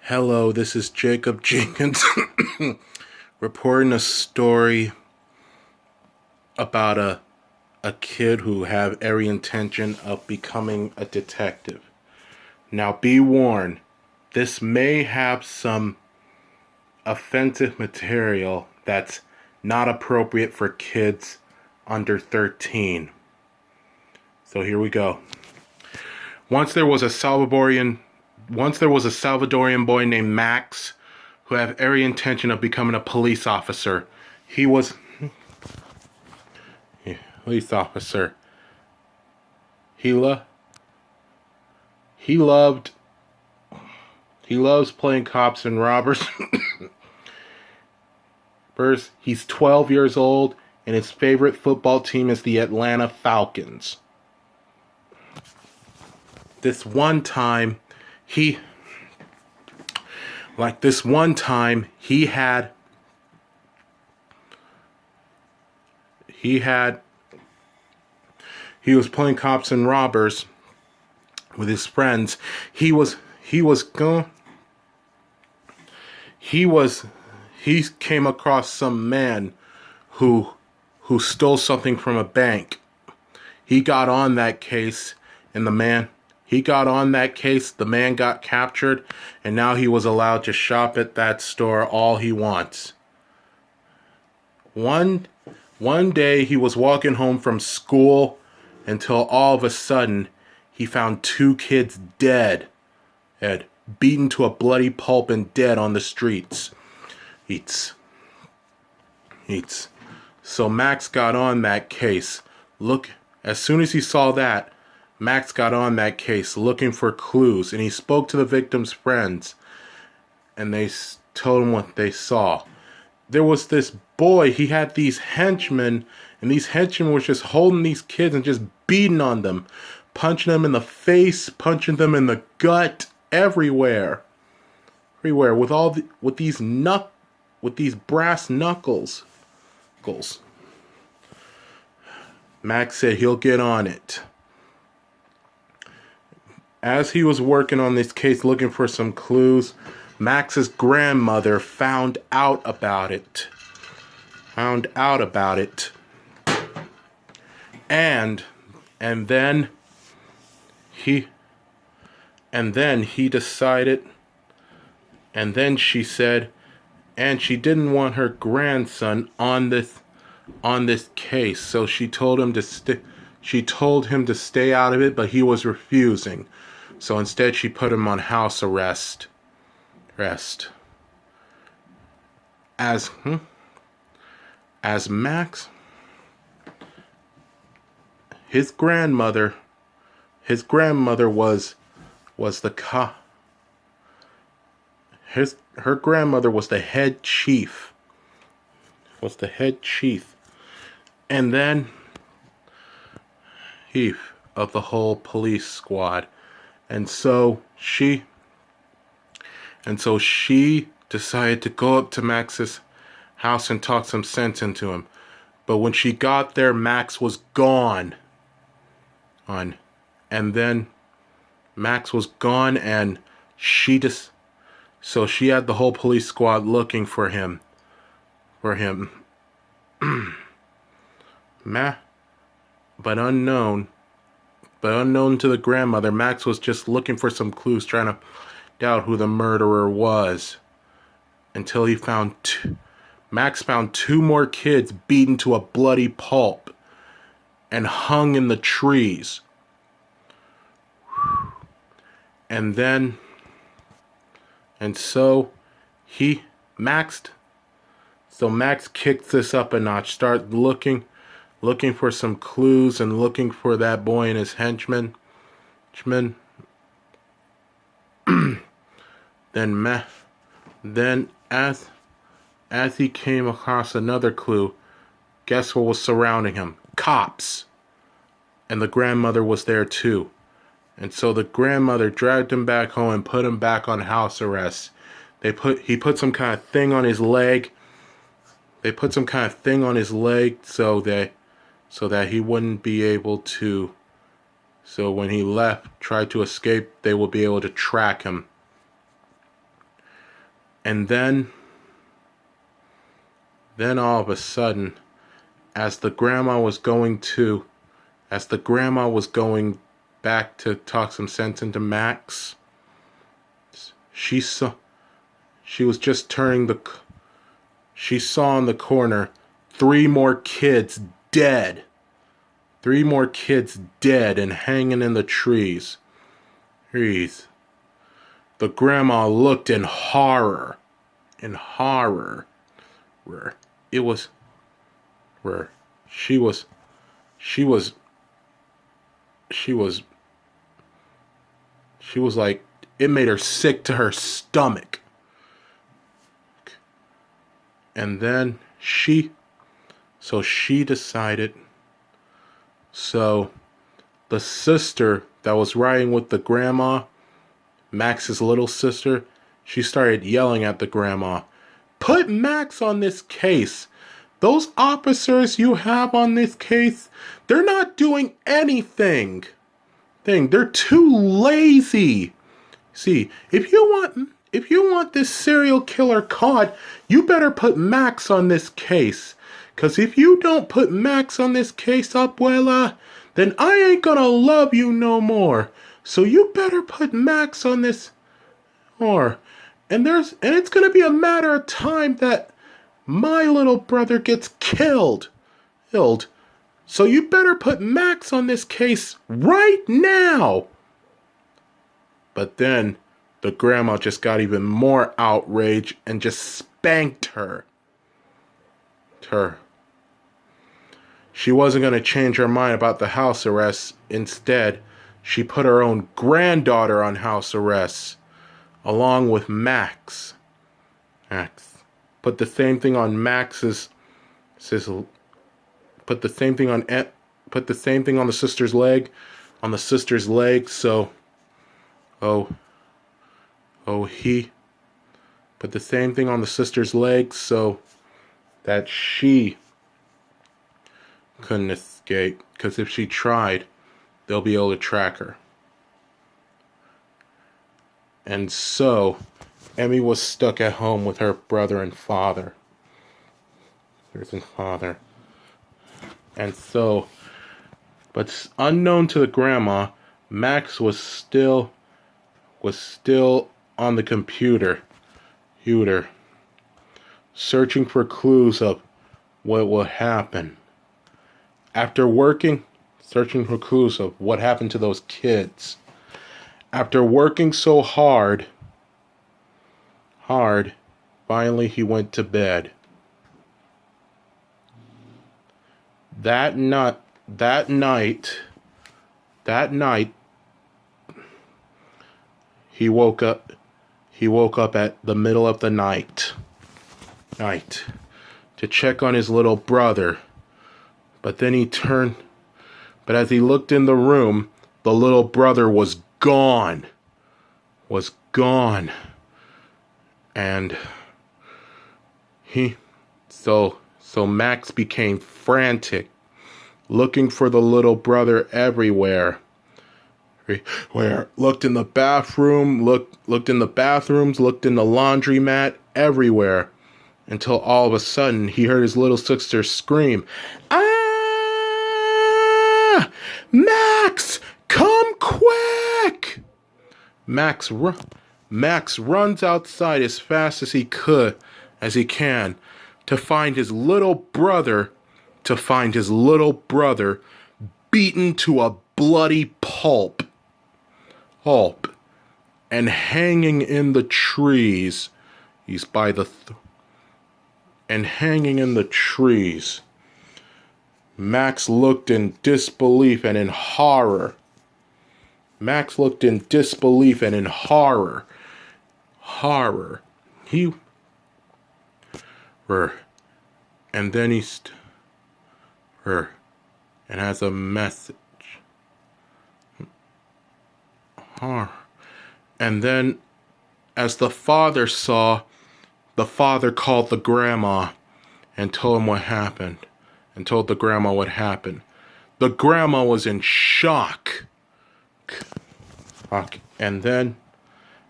Hello, this is Jacob Jenkins reporting a story about a kid who have every intention of becoming a detective. Now be warned, this may have some offensive material that's not appropriate for kids under 13. So here we go. Once there was a Salvadorian boy named Max who had every intention of becoming a police officer. He was police officer. He loves playing cops and robbers. First, he's 12 years old and his favorite football team is the Atlanta Falcons. This one time he was playing cops and robbers with his friends. He came across some man who stole something from a bank. He got on that case and the man got captured, and now he was allowed to shop at that store all he wants. One day he was walking home from school until all of a sudden he found two kids dead, beaten to a bloody pulp and dead on the streets. So Max got on that case. As soon as he saw that, Max got on that case looking for clues, and he spoke to the victim's friends, and they told him what they saw. There was this boy, he had these henchmen, and these henchmen were just holding these kids and just beating on them, punching them in the face, punching them in the gut, everywhere, with these brass knuckles. Max said he'll get on it. As he was working on this case looking for some clues, Max's grandmother found out about it. And then he decided, and then she said, and she didn't want her grandson on this case, so she told him to stay out of it, but he was refusing. So instead she put him on house arrest. As Max, his grandmother was the cop. Her grandmother was the head chief. And then of the whole police squad. And so she decided to go up to Max's house and talk some sense into him. But when she got there, Max was gone. And then Max was gone, and so she had the whole police squad looking for him. But unknown to the grandmother, Max was just looking for some clues, trying to find out who the murderer was. Until Max found two more kids beaten to a bloody pulp and hung in the trees. So Max kicked this up a notch, started looking for some clues and looking for that boy and his henchmen. Then as he came across another clue, guess what was surrounding him? Cops. And the grandmother was there too. And so the grandmother dragged him back home and put him back on house arrest. He put some kind of thing on his leg. So that he wouldn't be able to, so when he tried to escape, they would be able to track him. And then all of a sudden, as the grandma was going back to talk some sense into Max, she saw in the corner 3 more kids dead. 3 more kids dead and hanging in the trees. The grandma looked in horror. It was where she was like, it made her sick to her stomach. And then she decided, so the sister that was riding with the grandma, Max's little sister, she started yelling at the grandma, "Put Max on this case. Those officers you have on this case, they're not doing anything. They're too lazy. See, if you want this serial killer caught, you better put Max on this case. 'Cause if you don't put Max on this case, abuela, then I ain't gonna love you no more. So you better put Max on this, and it's gonna be a matter of time that my little brother gets killed. So you better put Max on this case right now." But then the grandma just got even more outraged and just spanked her. She wasn't going to change her mind about the house arrest. Instead, she put her own granddaughter on house arrest, along with Max. Put the same thing on Max's. Put the same thing on the sister's leg. So, he put the same thing on the sister's leg so that she couldn't escape. Because if she tried, they'll be able to track her. And so, Emmy was stuck at home with her brother and father. And so, but unknown to the grandma, Max was still on the computer, searching for clues of what will happen. After searching for clues of what happened to those kids. After working so hard, finally he went to bed. That night, he woke up at the middle of the night to check on his little brother. But as he looked in the room, the little brother was gone. And so Max became frantic, looking for the little brother everywhere. Looked in the bathroom, looked in the bathrooms, looked in the laundromat, everywhere, until all of a sudden he heard his little sister scream, "Ah! Max, come quick!" Max runs outside as fast as he can, to find his little brother beaten to a bloody pulp, and hanging in the trees. Hanging in the trees. Max looked in disbelief and in horror. And then and has a message. And then, as the father saw, the father called the grandma and told him what happened, and told the grandma what happened. The grandma was in shock. And then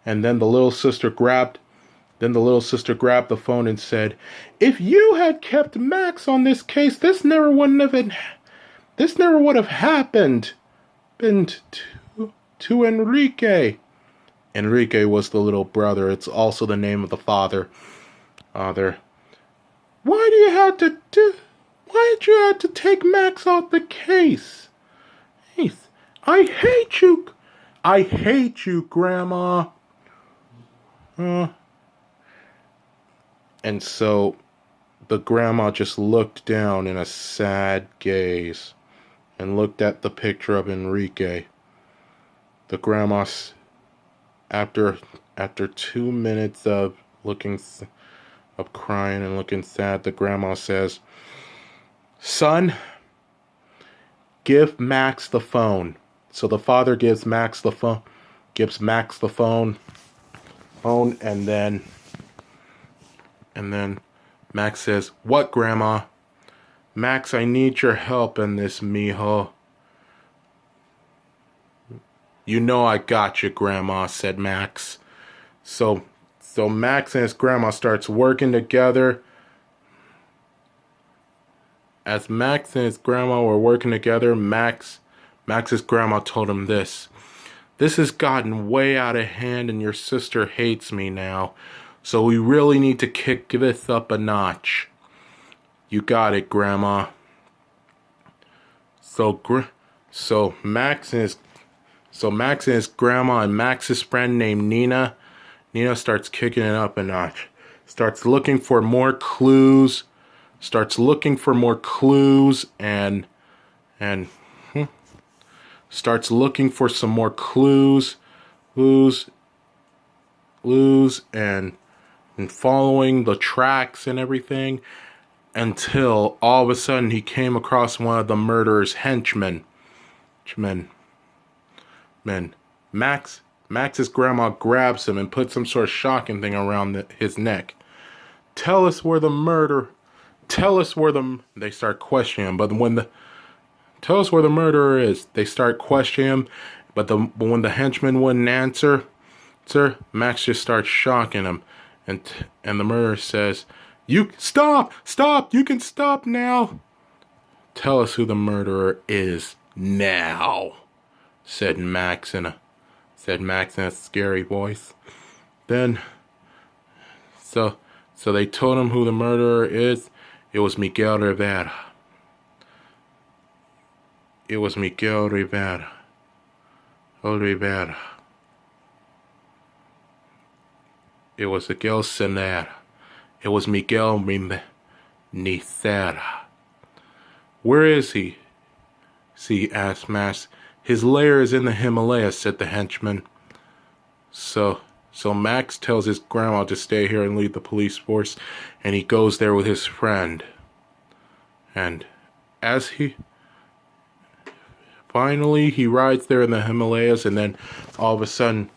the little sister grabbed Then the little sister grabbed the phone and said, "If you had kept Max on this case, this never would have happened. Been to Enrique." Enrique was the little brother. It's also the name of the father. Why did you have to take Max off the case? I hate you. I hate you, Grandma. And so the grandma just looked down in a sad gaze and looked at the picture of Enrique. The grandma, after 2 minutes of crying and looking sad, the grandma says, "Son, give Max the phone." So the father gives Max the phone, and then Max says, "What, Grandma?" "Max, I need your help in this, mijo." "You know I got you, Grandma," said Max. So Max and his grandma starts working together. As Max and his grandma were working together, Max's grandma told him this. "This has gotten way out of hand and your sister hates me now. So we really need to kick this up a notch." "You got it, Grandma." So Max and his grandma and Max's friend named Nina starts kicking it up a notch. Starts looking for more clues. Starts looking for more clues and starts looking for some more clues and following the tracks and everything until all of a sudden he came across one of the murderer's henchmen. Max's grandma grabs him and puts some sort of shocking thing around his neck. Tell us where the they start questioning him, but tell us where the murderer is. They start questioning him, but when the henchman wouldn't answer, Max just starts shocking him, and the murderer says, "You stop! You can stop now." "Tell us who the murderer is now," said Max in a scary voice. Then, so they told him who the murderer is. It was Miguel Rivera. It was Miguel Rivera. It was Miguel Cenera. It was Miguel Nicera. "Where is he?" asked Max. "His lair is in the Himalayas," said the henchman. So Max tells his grandma to stay here and lead the police force, and he goes there with his friend. And as he rides there in the Himalayas, and then all of a sudden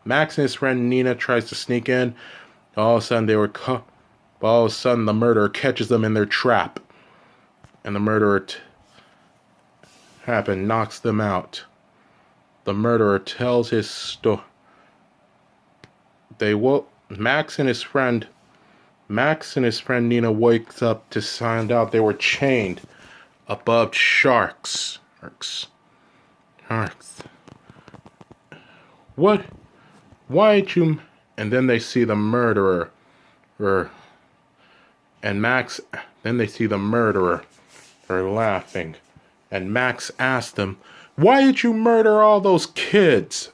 Max and his friend Nina tries to sneak in. All of a sudden the murderer catches them in their trap, and the murderer knocks them out. The murderer tells his story. Max and his friend Nina wakes up to find out they were chained above sharks. What? Why did you? And then they see the murderer. And Max. Then they see the murderer. They're laughing. And Max asked them, "Why did you murder all those kids?"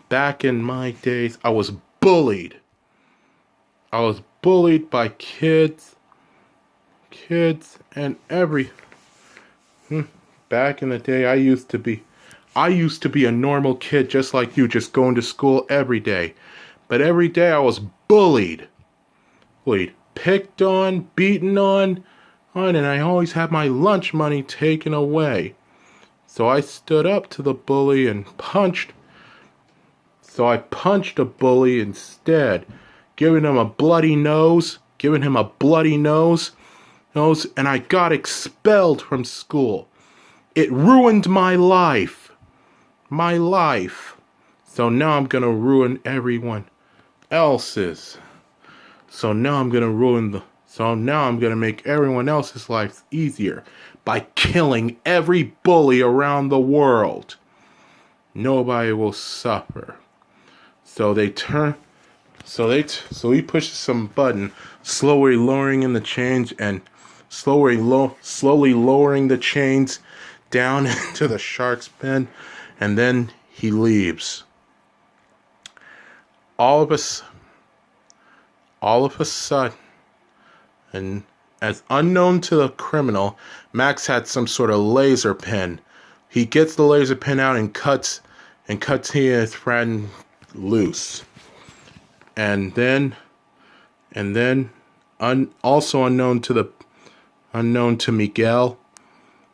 Back in my days, I was bullied. I was bullied by kids and back in the day, I used to be a normal kid just like you, just going to school every day. But every day I was bullied, picked on, beaten on, and I always had my lunch money taken away. So I stood up to the bully and punched. So I punched a bully instead, giving him a bloody nose, and I got expelled from school. It ruined my life. So now I'm gonna ruin everyone else's. So now I'm gonna make everyone else's lives easier by killing every bully around the world. Nobody will suffer. So he pushes some button, slowly lowering in the chains and slowly lowering the chains down into the shark's pen, and then he leaves. All of a sudden, and as unknown to the criminal, Max had some sort of laser pen. He gets the laser pen out and cuts his friend loose. And then also unknown to Miguel,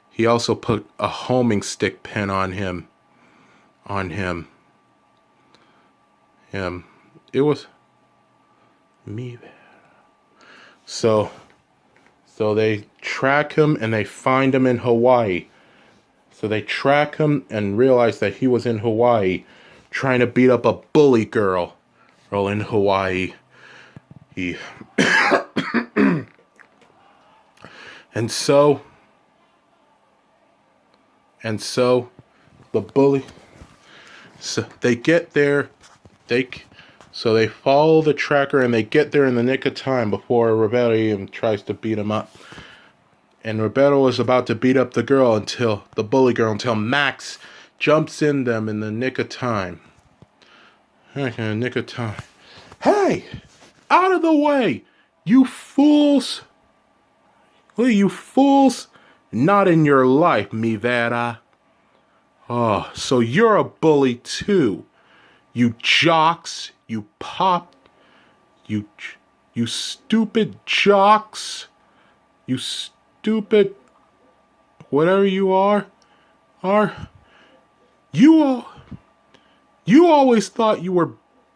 he also put a homing stick pin on him. It was me. So they track him and they find him in Hawaii. So they track him and realize that he was in Hawaii trying to beat up a bully girl in Hawaii. And so the bully, so they get there, they follow the tracker and they get there in the nick of time before Roberto even tries to beat him up. And Roberto was about to beat up the bully girl until Max jumps in them in the nick of time. Hey! Out of the way! You fools! You fools! Not in your life, mi vera. Oh, so you're a bully too. You jocks. You stupid jocks. You stupid whatever you are. You always thought you were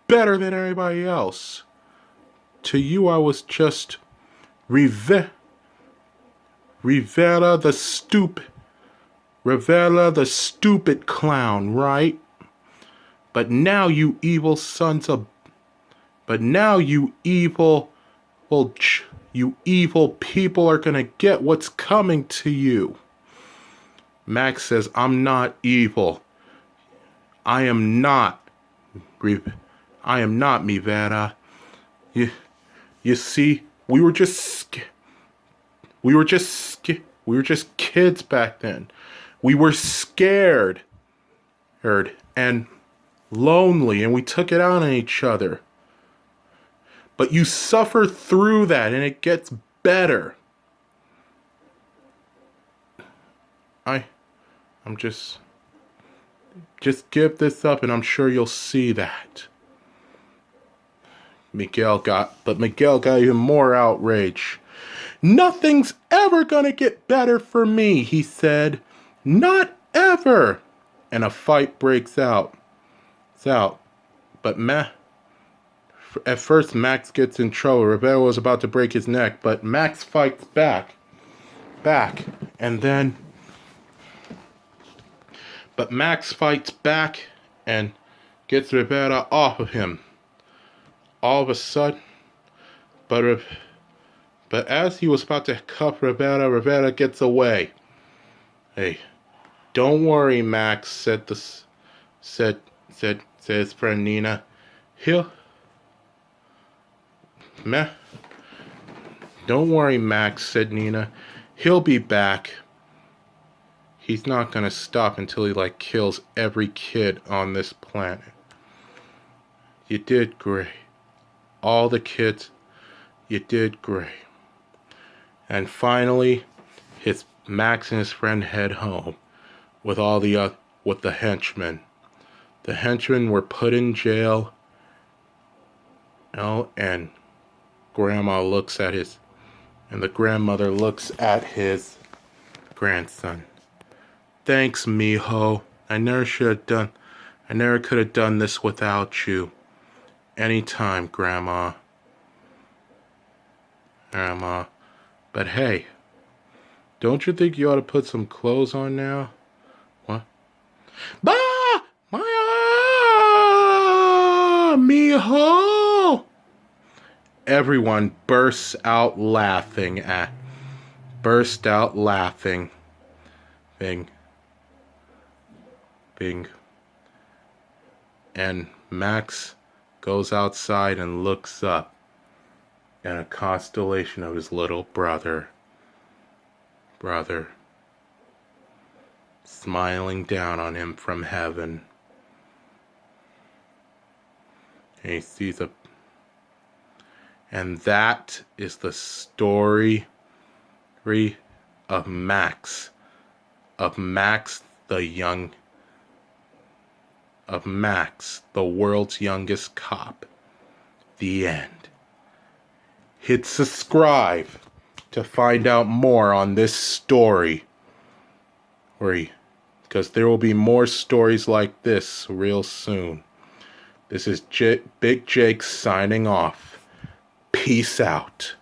better than everybody else. To you, I was just Rivera the stupid clown, right? But now you evil people are gonna get what's coming to you. Max says, I'm not evil. I am not, mi vera. You see, we were just kids back then. We were scared and lonely, and we took it out on each other. But you suffer through that, and it gets better. I'm just give this up, and I'm sure you'll see that. Miguel got even more outraged. Nothing's ever gonna get better for me, he said. Not ever. And a fight breaks out. But at first Max gets in trouble. Roberto was about to break his neck, but Max fights back. But Max fights back and gets Roberto off of him. All of a sudden, but as he was about to cuff Roberto gets away. Hey, don't worry, Max, said his friend Nina. Don't worry, Max, said Nina. He'll be back. He's not gonna stop until he kills every kid on this planet. You did great. All the kids, you did great. And finally, Max and his friend head home with the henchmen. The henchmen were put in jail. And the grandmother looks at his grandson. Thanks, mijo. I never could have done this without you. Anytime, Grandma. But hey, don't you think you ought to put some clothes on now? What? Bah! My everyone burst out laughing. Bing, bing. And Max goes outside and looks up at a constellation of his little brother, smiling down on him from heaven. And he sees and that is the story of Max the world's youngest cop. The end. Hit subscribe to find out more on this story. Because there will be more stories like this real soon. This is Big Jake signing off. Peace out.